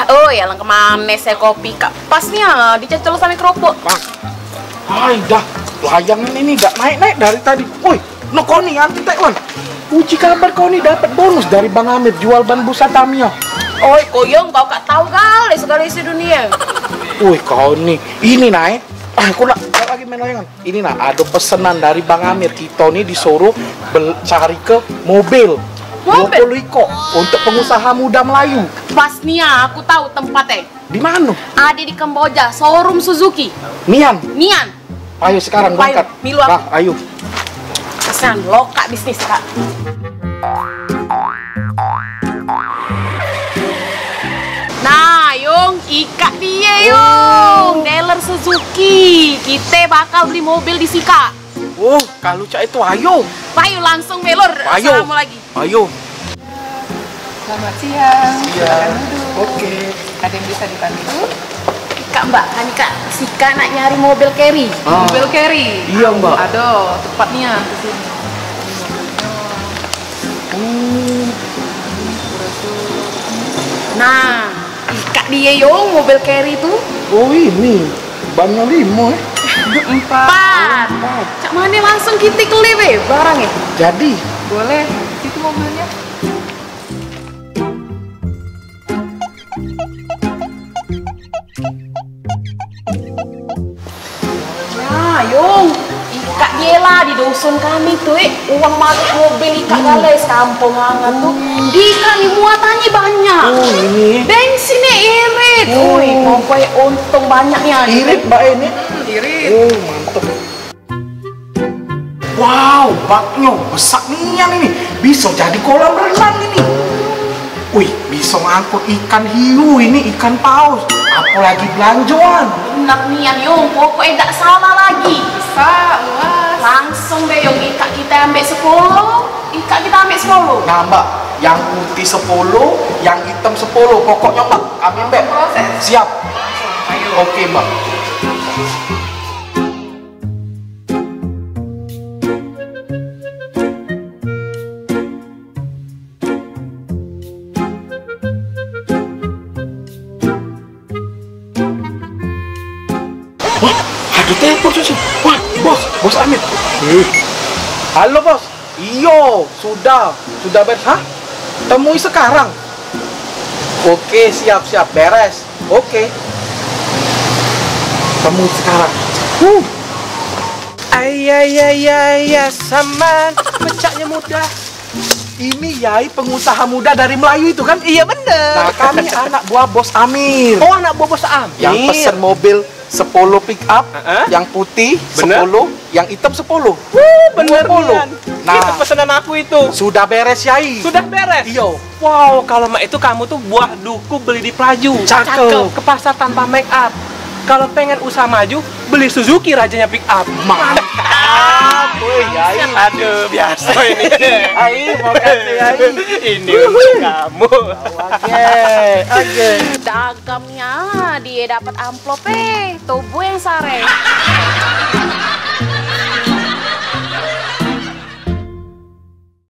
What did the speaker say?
Oh ya, lang kemana saya kopi kak? Pasnya dicecol sama keropok. Bang, dah layangan ini gak naik dari tadi. Woi, no kau nih anti Taiwan. Uji kabar kau nih dapat bonus dari Bang Amir jual ban busa Tamiya. Oi, koyong kau gak tahu kali segala isi dunia. Woi, kau nih, ini naik. Aku nak lagi main layangan. Ini nah ada pesanan dari Bang Amir. Kita nih disuruh cari ke mobil. 20 iko untuk pengusaha muda Melayu. Pasnya aku tahu tempatnya. Di mana? Ada di Kamboja, showroom Suzuki. Nian. Ayo sekarang berangkat. Milu aku. Nah, ayo. Pesan loka bisnis kak. Nah, Yung, ikat dia Yung. Dealer Suzuki. Kita bakal beli mobil di Sika. Oh, kalau cak itu ayo. Ayo langsung melor. Ayo. Assalamu lagi. Ayo. Selamat siang. Siang. Silakan duduk. Oke. Ada yang bisa dibantu? Kak Mbak, kan Kak Sika nak nyari mobil carry. Mobil carry. Iya, Mbak. Aduh, tepatnya di sini. Nah, ikat dia Yung mobil carry tuh. Oh ini bannya 5 Empat. Cak mana langsung kita kelip barang ya? Jadi Boleh. Itu mobilnya. Nah, Yung, ikat dia lah di dusun kami tuh, uang masuk mobil ikat galais kampung hangat tuh. Di kami muatannya banyak. oh ini Bensinnya irit. Wih, pokoknya untung banyaknya. irit Mbak ini. Irit. Oh mantep. Wow, baknya besar nian ini. Bisa jadi kolam renang ini. Wih, bisa ngangkut ikan hiu ini, ikan paus. Apalagi belanjoan. Benar nian Yung, pokoknya tak salah lagi. Bisa, luas. Langsung deh Yung, ikat kita ambil 10, ikat kita ambil 10. Nah Mbak, yang putih 10, yang hitam 10. Pokoknya Mbak, kami Mbak. Proses. Siap. Ayo. Oke Mbak. Wah, ada telepon sih. Wah, bos Amir. Halo bos. Iyo, sudah beres. Hah? Temui sekarang. Oke, siap beres. Oke. Temui sekarang. Ayah, saman, pecahnya mudah. Ini Yai pengusaha muda dari Melayu itu kan? Iya bener. Nah, kami anak buah bos Amir. Oh anak bobos Amir. Yang pesen mobil 10 pick up, yang putih Bener. 10, yang hitam 10. Bener 20. Nian. Nah. Itu pesanan aku itu. Sudah beres Yai. Sudah beres. Iyo. Wow, kalau mak itu kamu tuh buah duku beli di Praju. Cakep. Ke pasar tanpa make up. Kalau pengen usaha maju, beli Suzuki rajanya pick up. Mantap. Woi Yai. Aduh, biasa ini. Yai, mau kasih Yai. Ini untuk kamu. Oke. Dagamnya dia dapat amplop tubuh yang sare.